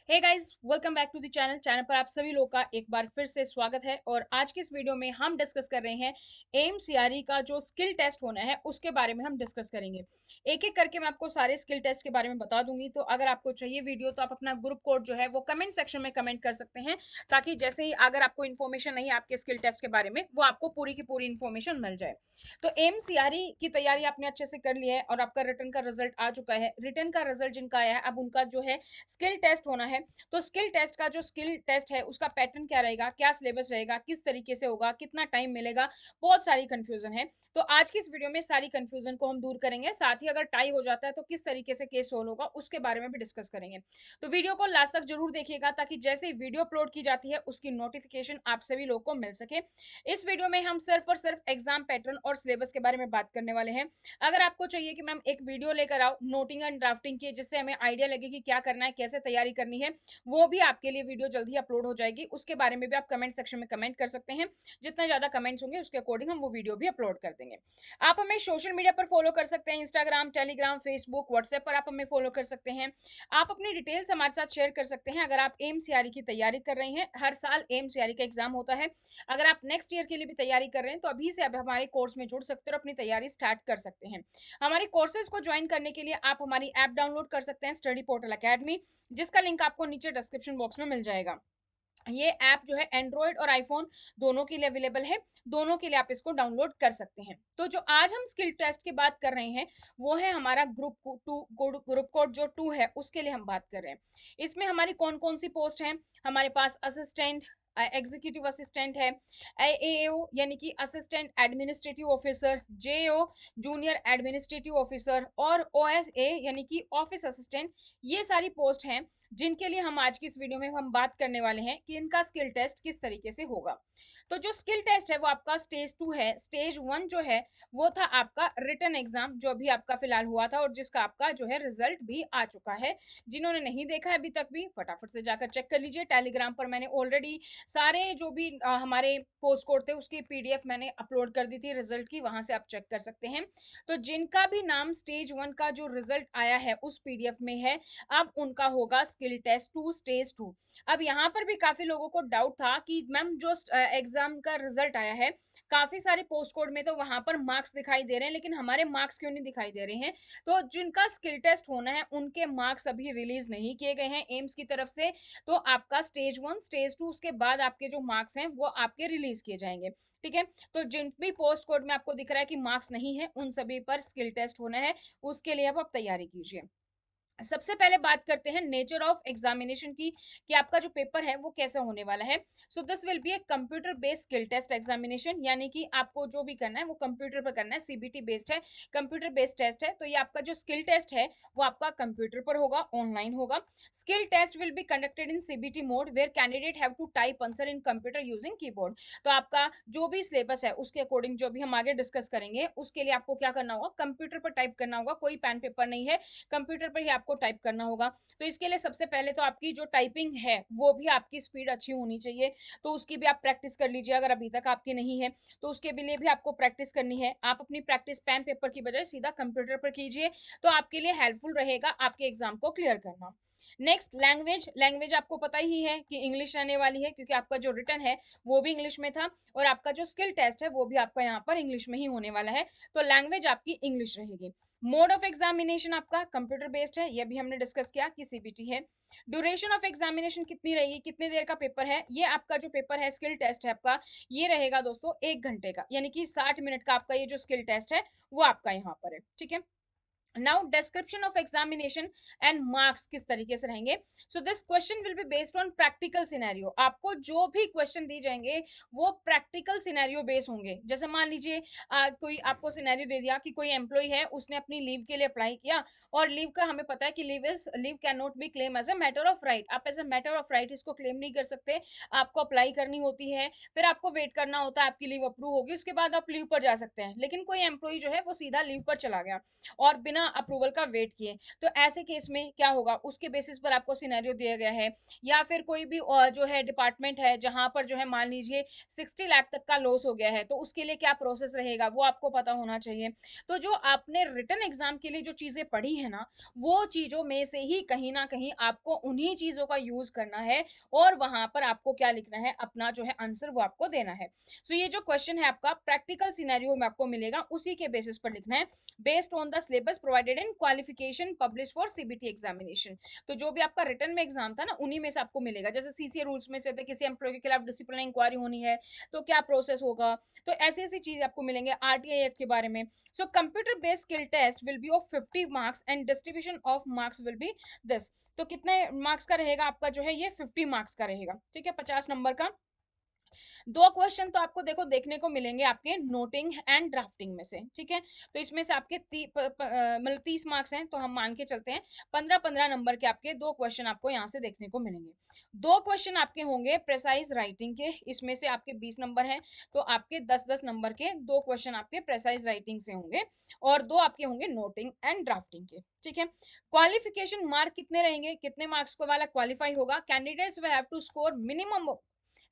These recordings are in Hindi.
Hey guys, welcome back to the channel पर आप सभी लोग का एक बार फिर से स्वागत है। और आज की इस वीडियो में हम डिस्कस कर रहे हैं एम्स सीआरई का जो स्किल टेस्ट होना है उसके बारे में हम डिस्कस करेंगे। एक एक करके मैं आपको सारे स्किल टेस्ट के बारे में बता दूंगी। तो अगर आपको चाहिए वीडियो तो आप अपना ग्रुप कोड जो है वो कमेंट सेक्शन में कमेंट कर सकते हैं, ताकि जैसे ही अगर आपको इन्फॉर्मेशन नहीं है आपके स्किल टेस्ट के बारे में, वो आपको पूरी की पूरी इन्फॉर्मेशन मिल जाए। तो एम्स सीआरई की तैयारी आपने अच्छे से कर ली है और आपका रिटर्न का रिजल्ट आ चुका है। रिटर्न का रिजल्ट जिनका आया है, अब उनका जो है स्किल टेस्ट होना है। तो स्किल टेस्ट का जो स्किल टेस्ट है उसका पैटर्न क्या रहेगा, क्या सिलेबस रहेगा, किस तरीके से होगा, कितना टाइम मिलेगा, बहुत सारी कंफ्यूजन है। तो आज की इस वीडियो में सारी कंफ्यूजन को हम दूर करेंगे। साथ ही अगर टाई हो जाता है तो किस तरीके से केस सोल्व होगा उसके बारे में भी डिस्कस करेंगे। तो वीडियो को लास्ट तक जरूर देखिएगा, ताकि जैसे ही वीडियो अपलोड की जाती है उसकी नोटिफिकेशन आप सभी लोगों को मिल सके। इस वीडियो में हम सिर्फ और सिर्फ एग्जाम पैटर्न और सिलेबस के बारे में बात करने वाले हैं। अगर आपको चाहिए कि मैम एक वीडियो लेकर आओ नोटिंग एंड ड्राफ्टिंग की, जिससे हमें आइडिया लगे कि क्या करना है, कैसे तैयारी करनी है, वो भी आपके लिए वीडियो जल्दी अपलोड हो जाएगी। उसके बारे में भी आप कमेंट सेक्शन में कमेंट कर सकते हैं। जितना ज्यादा कमेंट्स होंगे उसके अकॉर्डिंग हम वो वीडियो भी अपलोड कर देंगे। आप हमें सोशल मीडिया पर फॉलो कर सकते हैं, इंस्टाग्राम, टेलीग्राम, फेसबुक, व्हाट्सएप पर आप हमें फॉलो कर सकते हैं। आप अपनी डिटेल्स हमारे साथ शेयर कर सकते हैं। अगर आप एम सीआरई की तैयारी कर रहे हैं, हर साल एम सीआरई का एग्जाम होता है। अगर आप नेक्स्ट ईयर के लिए भी तैयारी कर रहे हैं तो अभी से आप हमारे कोर्स में जुड़ सकते हैं और अपनी तैयारी स्टार्ट कर सकते हैं। हमारे कोर्सेज को ज्वाइन करने के लिए आप हमारी ऐप डाउनलोड कर सकते हैं, स्टडी पोर्टल अकेडमी, जिसका लिंक आपको नीचे डिस्क्रिप्शन बॉक्स में मिल जाएगा। ये ऐप जो है एंड्रॉयड और आईफोन दोनों के लिए अवेलेबल है। दोनों के लिए आप इसको डाउनलोड कर सकते हैं। तो जो आज हम स्किल टेस्ट की बात कर रहे हैं वो है हमारा ग्रुप कोड जो 2 है, उसके लिए हम बात कर रहे हैं। इसमें हमारी कौन कौन सी पोस्ट है? हमारे पास असिस्टेंट, एग्जीक्यूटिव असिस्टेंट है, एएओ यानी कि assistant administrative officer, JO junior administrative officer, और ओएसए यानी कि ऑफिस असिस्टेंट। ये सारी पोस्ट हैं जिनके लिए हम आज की इस वीडियो में हम बात करने वाले हैं कि इनका स्किल टेस्ट किस तरीके से होगा। तो जो स्किल टेस्ट है वो आपका स्टेज 2 है। स्टेज 1 जो है वो था आपका रिटन एग्जाम, जो अभी आपका फिलहाल हुआ था और जिसका आपका जो है रिजल्ट भी आ चुका है। जिन्होंने नहीं देखा है अभी तक भी फटाफट से जाकर चेक कर लीजिए। टेलीग्राम पर मैंने ऑलरेडी सारे जो भी हमारे पोस्ट कोड थे उसकी पीडीएफ मैंने अपलोड कर दी थी रिजल्ट की, वहां से आप चेक कर सकते हैं। तो जिनका भी नाम स्टेज 1 का जो रिजल्ट आया है उस पीडीएफ में है, अब उनका होगा स्किल टेस्ट 2 स्टेज 2। अब यहाँ पर भी काफी लोगों को डाउट था कि मैम जो एग्जाम का रिजल्ट आया है, काफी सारे पोस्ट कोड में तो वहां पर मार्क्स दिखाई दे रहे हैं, लेकिन हमारे मार्क्स क्यों नहीं दिखाई दे रहे हैं? तो जिनका स्किल टेस्ट होना है उनके मार्क्स अभी रिलीज नहीं किए गए हैं एम्स की तरफ से। तो आपका स्टेज 1 स्टेज 2 उसके बाद आपके जो मार्क्स हैं वो आपके रिलीज किए जाएंगे। ठीक है। तो जिन भी पोस्ट कोड में आपको दिख रहा है कि मार्क्स नहीं है, उन सभी पर स्किल टेस्ट होना है। उसके लिए अब आप तैयारी कीजिए। सबसे पहले बात करते हैं नेचर ऑफ एग्जामिनेशन की, कि आपका जो पेपर है वो कैसा होने वाला है। So this will be a computer based skill test examination, यानी कि आपको जो भी करना है वो कंप्यूटर पर करना है। सीबीटी बेस्ड है, कंप्यूटर बेस्ड टेस्ट है। तो ये आपका जो स्किल टेस्ट है वो आपका कंप्यूटर पर होगा, ऑनलाइन होगा। Skill test will be conducted in CBT mode where candidate have to type answer in computer using keyboard. तो आपका जो भी सिलेबस है उसके अकॉर्डिंग जो भी हम आगे डिस्कस करेंगे, उसके लिए आपको क्या करना होगा, कंप्यूटर पर टाइप करना होगा। कोई पेन पेपर नहीं है, कंप्यूटर पर ही आपको टाइप करना होगा। तो इसके लिए सबसे पहले तो आपकी जो टाइपिंग है वो भी आपकी स्पीड अच्छी होनी चाहिए। तो उसकी भी आप प्रैक्टिस कर लीजिए, अगर अभी तक आपकी नहीं है तो उसके लिए भी आपको प्रैक्टिस करनी है। आप अपनी प्रैक्टिस पेन पेपर की बजाय सीधा कंप्यूटर पर कीजिए, तो आपके लिए हेल्पफुल रहेगा आपके एग्जाम को क्लियर करना। नेक्स्ट लैंग्वेज, लैंग्वेज आपको पता ही है कि इंग्लिश रहने वाली है, क्योंकि आपका जो रिटन है वो भी इंग्लिश में था और आपका जो स्किल टेस्ट है वो भी आपका यहाँ पर इंग्लिश में ही होने वाला है। तो लैंग्वेज आपकी इंग्लिश रहेगी। मोड ऑफ एग्जामिनेशन आपका कंप्यूटर बेस्ड है, ये भी हमने डिस्कस किया कि सीबीटी है। ड्यूरेशन ऑफ एग्जामिनेशन कितनी रहेगी, कितनी देर का पेपर है? ये आपका जो पेपर है स्किल टेस्ट है आपका, ये रहेगा दोस्तों 1 घंटे का, यानी कि 60 मिनट का आपका ये जो स्किल टेस्ट है वो आपका यहाँ पर है। ठीक है। Now description of examination and marks किस तरीके से रहेंगे। So this question will be based on practical scenario. आपको जो भी क्वेश्चन दिए जाएंगे वो प्रैक्टिकल सिनेरियो बेस होंगे। जैसे मान लीजिए कोई आपको सिनेरियो दे दिया कि कोई एम्प्लॉय है, उसने अपनी लीव के लिए अप्लाई किया, और लीव का हमें पता है कि leave can not be claim as a matter of right. आप as a matter of right इसको क्लेम नहीं कर सकते। आपको अप्लाई करनी होती है, फिर आपको वेट करना होता है, आपकी लीव अप्रूव होगी, उसके बाद आप लीव पर जा सकते हैं। लेकिन कोई एम्प्लॉय जो है वो सीधा लीव पर चला गया और बिना बिना अप्रूवल का वेट किए। तो ऐसे केस में क्या होगा, उसके बेसिस पर आपको सिनेरियो दिया गया है, या फिर कोई भी जो है डिपार्टमेंट है जहां पर जो है मान लीजिए 60 लाख तक का लॉस हो गया है, तो उसके लिए क्या प्रोसेस रहेगा वो आपको पता होना चाहिए। तो जो आपने रिटन एग्जाम के लिए जो चीजें पढ़ी है ना, वो चीजों में से ही कहीं ना कहीं आपको उन्हीं चीजों का यूज करना है, और वहां पर आपको क्या लिखना है, अपना जो है आंसर वो आपको देना है। सो ये जो क्वेश्चन है आपका प्रैक्टिकल सिनेरियो में आपको मिलेगा, उसी के बेसिस पर लिखना है, based on the syllabus provided in qualification publish for CBT examination. तो जो भी आपका रिटर्न में एग्जाम था ना, उन्हीं में से आपको मिलेगा। जैसे सीसीए रूल्स में से थे, किसी एम्प्लॉय के खिलाफ डिसिप्लिनरी इंक्वायरी होनी है तो क्या प्रोसेस होगा, तो ऐसी ऐसी चीज आपको मिलेंगे आरटीआई एक्ट के बारे में। So computer based skill test will be of 50 marks and distribution of marks will be this. तो कितने मार्क्स का रहेगा आपका जो है ये 50 मार्क्स का रहेगा, ठीक है, 50 नंबर का। दो क्वेश्चन तो आपको देखो देखने को मिलेंगे आपके नोटिंग एंड ड्राफ्टिंग में से, ठीक है। तो इसमें से आपके मतलब 30 मार्क्स हैं, तो हम मान के चलते हैं 15-15 नंबर के आपके दो क्वेश्चन आपको यहाँ से देखने को मिलेंगे। दो क्वेश्चन आपके होंगे प्रेसाइज राइटिंग के, इसमें से आपके 20 नंबर हैं, तो आपके 10-10 नंबर के दो क्वेश्चन आपके प्रेसाइज राइटिंग से होंगे, और दो आपके होंगे नोटिंग एंड ड्राफ्टिंग के, ठीक है। क्वालिफिकेशन मार्क कितने रहेंगे, कितने मार्क्स को वाला क्वालिफाई होगा, candidates will have to score minimum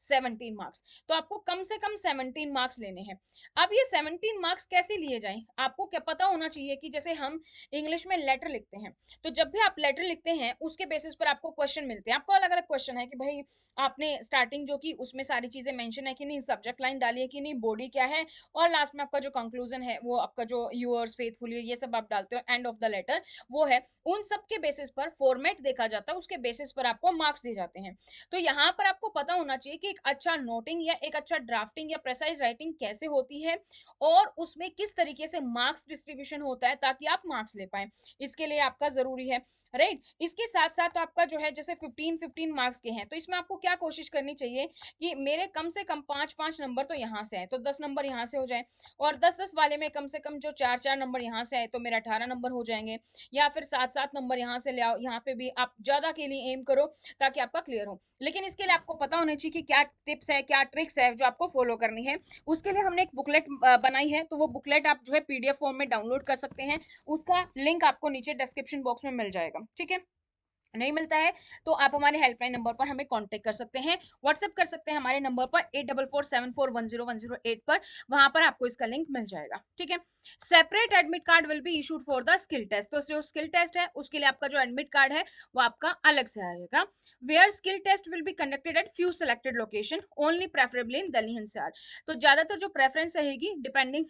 17 marks. तो आपको कम से कम 17 मार्क्स लेने हैं। अब ये 17 मार्क्स कैसे लिए जाएं, आपको क्या पता होना चाहिए कि जैसे हम इंग्लिश में लेटर लिखते हैं, तो जब भी आप लेटर लिखते हैं उसके बेसिस पर आपको क्वेश्चन मिलते हैं। आपको अलग अलग क्वेश्चन है कि भाई आपने स्टार्टिंग जो की उसमें सारी चीजें मेंशन है कि नहीं, सब्जेक्ट लाइन डाली है कि नहीं, बॉडी क्या है, और लास्ट में आपका जो कंक्लूजन है वो आपका जो यूअर्स फेथफुली ये सब आप डालते हो एंड ऑफ द लेटर वो है। उन सब के बेसिस पर फॉर्मेट देखा जाता है, उसके बेसिस पर आपको मार्क्स दिए जाते हैं। तो यहाँ पर आपको पता होना चाहिए कि एक अच्छा नोटिंग या एक अच्छा ड्राफ्टिंग या प्रेसाइज राइटिंग कैसे होती है, और उसमें किस तरीके से मार्क्स डिस्ट्रीब्यूशन होता है ताकि आप मार्क्स ले पाए, इसके लिए आपका जरूरी है, राइट। इसके साथ साथ आपका जो है जैसे 15-15 मार्क्स के हैं, तो इसमें आपको क्या कोशिश करनी चाहिए कि मेरे कम से कम 5-5 नंबर तो यहाँ से आए, तो 10 नंबर यहाँ से हो जाए, और 10-10 वाले में कम से कम जो 4-4 नंबर यहाँ से आए तो मेरा 18 नंबर हो जाएंगे, या फिर 7-7 नंबर यहाँ से ले आओ, यहाँ पे भी आप ज्यादा के लिए एम करो ताकि आपका क्लियर हो। लेकिन इसके लिए आपको पता होना चाहिए कि क्या टिप्स है, क्या ट्रिक्स है जो आपको फॉलो करनी है। उसके लिए हमने एक बुकलेट बनाई है, तो वो बुकलेट आप जो है पीडीएफ फॉर्म में डाउनलोड कर सकते हैं, उसका लिंक आपको नीचे डिस्क्रिप्शन बॉक्स में मिल जाएगा, ठीक है। नहीं मिलता है तो आप हमारे हेल्पलाइन नंबर पर हमें कांटेक्ट कर सकते हैं, व्हाट्सएप कर सकते हैं हमारे नंबर पर 8447410108 पर, वहां पर आपको इसका लिंक मिल जाएगा, ठीक है। Separate admit card will be issued for the skill test, तो जो स्किल टेस्ट है उसके लिए आपका जो एडमिट कार्ड है वो आपका अलग से आएगा। Where skill test will be conducted at few selected location only, preferably in Delhi NCR. तो ज्यादातर जो प्रेफरेंस रहेगी डिपेंडिंग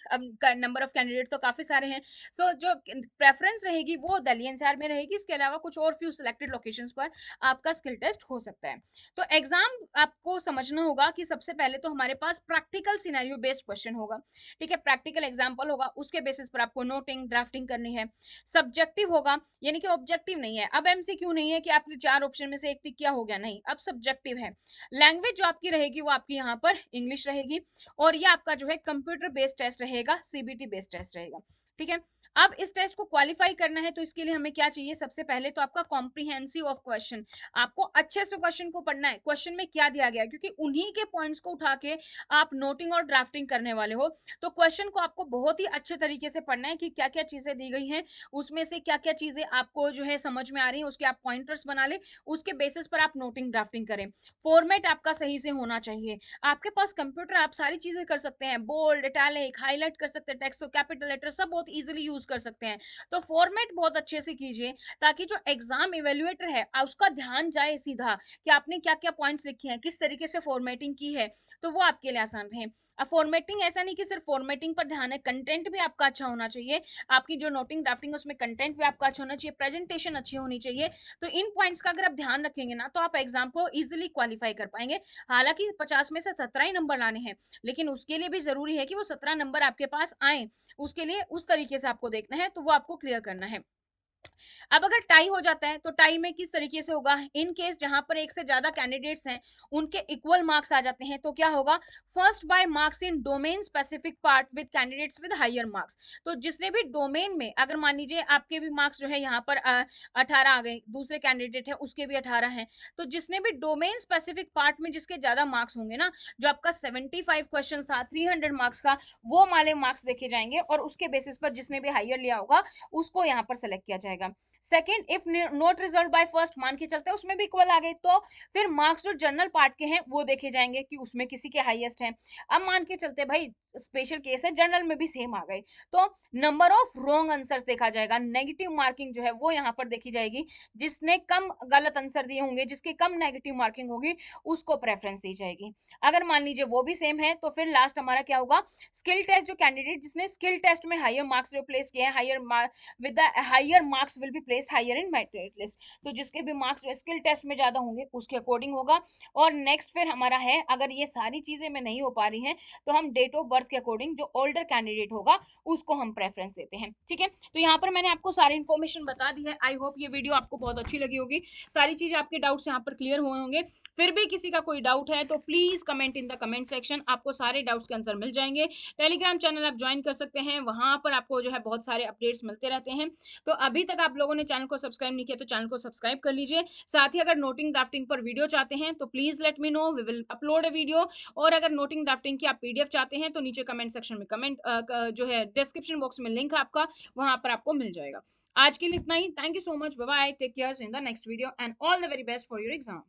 नंबर ऑफ कैंडिडेट तो काफी सारे हैं, सो जो प्रेफरेंस रहेगी वो दिल्ली एनसीआर में रहेगी, इसके अलावा कुछ और फ्यू सिलेक्टेड लोकेशंस पर आपका स्किल टेस्ट हो सकता है। तो एग्जाम आपको समझना होगा कि सबसे पहले तो हमारे पास प्रैक्टिकल सिनेरियो बेस्ड क्वेश्चन होगा, ठीक है, प्रैक्टिकल एग्जांपल होगा, उसके बेसिस पर आपको नोटिंग ड्राफ्टिंग करनी है। सब्जेक्टिव होगा, यानी कि ऑब्जेक्टिव नहीं है, अब एमसीक्यू नहीं है कि आपने 4 ऑप्शन में से एक टिक किया हो गया, नहीं, अब सब्जेक्टिव है। लैंग्वेज जो आपकी रहेगी वो आपकी यहाँ पर इंग्लिश रहेगी, और ये आपका जो है कंप्यूटर बेस्ड टेस्ट रहेगा, सीबीटी बेस्ड टेस्ट रहेगा, ठीक है। अब इस टेस्ट को क्वालिफाई करना है तो इसके लिए हमें क्या चाहिए, सबसे पहले तो आपका कॉम्प्रिहेंसिव ऑफ क्वेश्चन, आपको अच्छे से क्वेश्चन को पढ़ना है, क्वेश्चन में क्या दिया गया है, क्योंकि उन्हीं के पॉइंट्स को उठा के आप नोटिंग और ड्राफ्टिंग करने वाले हो। तो क्वेश्चन को आपको बहुत ही अच्छे तरीके से पढ़ना है कि क्या क्या चीजें दी गई हैं, उसमें से क्या क्या चीजें आपको जो है समझ में आ रही है, उसके आप पॉइंटर्स बना ले, उसके बेसिस पर आप नोटिंग ड्राफ्टिंग करें। फॉर्मेट आपका सही से होना चाहिए, आपके पास कंप्यूटर आप सारी चीजें कर सकते हैं, बोल्ड इटैलिक हाईलाइट कर सकते हैं, टेक्स्ट को कैपिटल लेटर सब बहुत इजीली यूज कर सकते हैं। तो फॉर्मेट बहुत अच्छे से कीजिए ताकि जो एग्जाम इवेल्युएटर है उसका ध्यान जाए सीधा कि आपने क्या क्या पॉइंट्स लिखे हैं, किस तरीके से फॉर्मेटिंग की है, तो वो आपके लिए आसान रहे। अब फॉर्मेटिंग ऐसा नहीं कि सिर्फ फॉर्मेटिंग पर ध्यान है, कंटेंट भी आपका अच्छा होना चाहिए, आपकी जो नोटिंग ड्राफ्टिंग उसमें कंटेंट भी आपका अच्छा होना चाहिए, प्रेजेंटेशन अच्छी होनी चाहिए। तो इन पॉइंट्स का अगर आप ध्यान रखेंगे ना तो आप एग्जाम को इजिली क्वालिफाई कर पाएंगे। हालांकि 50 में से 17 ही नंबर लाने हैं, लेकिन उसके लिए भी जरूरी है कि वो 17 नंबर आपके पास आए, उसके लिए उस तरीके से आपको देखना है, तो वो आपको क्लियर करना है। अब अगर टाई हो जाता है तो टाई में किस तरीके से होगा, इन केस जहां पर एक से ज्यादा कैंडिडेट्स हैं उनके इक्वल मार्क्स आ जाते हैं तो क्या होगा, first by marks in domain specific part with candidates with higher marks. तो जिसने भी डोमेन में, अगर मान लीजिए आपके भी मार्क्स जो है यहाँ पर 18 आ गए, दूसरे कैंडिडेट है उसके भी 18 हैं, तो जिसने भी डोमेन स्पेसिफिक पार्ट में जिसके ज्यादा मार्क्स होंगे ना, जो आपका 75 क्वेश्चन था 300 मार्क्स का, वो वाले मार्क्स देखे जाएंगे और उसके बेसिस पर जिसने भी हायर लिया होगा उसको यहाँ पर सेलेक्ट किया जाएगा। Second, if not result by first, मान के चलते हैं उसमें भी इक्वल आ गए, तो फिर मार्क्स जो जनरल पार्ट के हैं वो देखे जाएंगे कि उसमें किसी के हाईएस्ट हैं। अब मान के चलते भाई स्पेशल केस है, जनरल में भी सेम आ गए, तो नंबर ऑफ रॉन्ग आंसर्स देखा जाएगा, नेगेटिव मार्किंग जो है वो यहाँ पर देखी जाएगी, जिसने कम गलत आंसर दिए होंगे, जिसके कम नेगेटिव मार्किंग होगी उसको प्रेफरेंस दी जाएगी। अगर मान लीजिए वो भी सेम है तो फिर लास्ट हमारा क्या होगा, स्किल टेस्ट, जो कैंडिडेट जिसने स्किल टेस्ट में हायर मार्क्स जो प्लेस किए हैं, higher with the higher marks will be placed higher in merit list, तो जिसके भी मार्क्स जो स्किल टेस्ट में ज्यादा होंगे उसके अकॉर्डिंग होगा। और नेक्स्ट फिर हमारा है, अगर ये सारी चीजें में नहीं हो पा रही हैं तो हम डेट ऑफ बर्थ के अकॉर्डिंग जो ओल्डर कैंडिडेट होगा उसको हम प्रेफरेंस देते हैं, ठीक है। तो यहाँ पर मैंने आपको सारी इन्फॉर्मेशन बता दी है, आई होप ये वीडियो आपको बहुत अच्छी लगी होगी, सारी चीजें आपके डाउट्स यहाँ पर क्लियर हुए होंगे। फिर भी किसी का कोई डाउट है तो please comment in the comment section, आपको सारे डाउट्स के आंसर मिल जाएंगे। टेलीग्राम चैनल आप ज्वाइन कर सकते हैं, वहां पर आपको जो है बहुत सारे अपडेट्स मिलते रहते हैं। तो अभी तक आप लोगों ने चैनल को सब्सक्राइब नहीं किया तो चैनल को सब्सक्राइब कर लीजिए। साथ ही अगर नोटिंग ड्राफ्टिंग पर वीडियो चाहते हैं तो please let me know, we will upload a video. और अगर नोटिंग ड्राफ्टिंग की आप पीडीएफ चाहते हैं तो नीचे कमेंट सेक्शन में कमेंट जो है डिस्क्रिप्शन बॉक्स में लिंक है आपका, वहां पर आपको मिल जाएगा। आज के लिए इतना ही, thank you so much, bye bye, take care, in the next video and all the very best for your exam.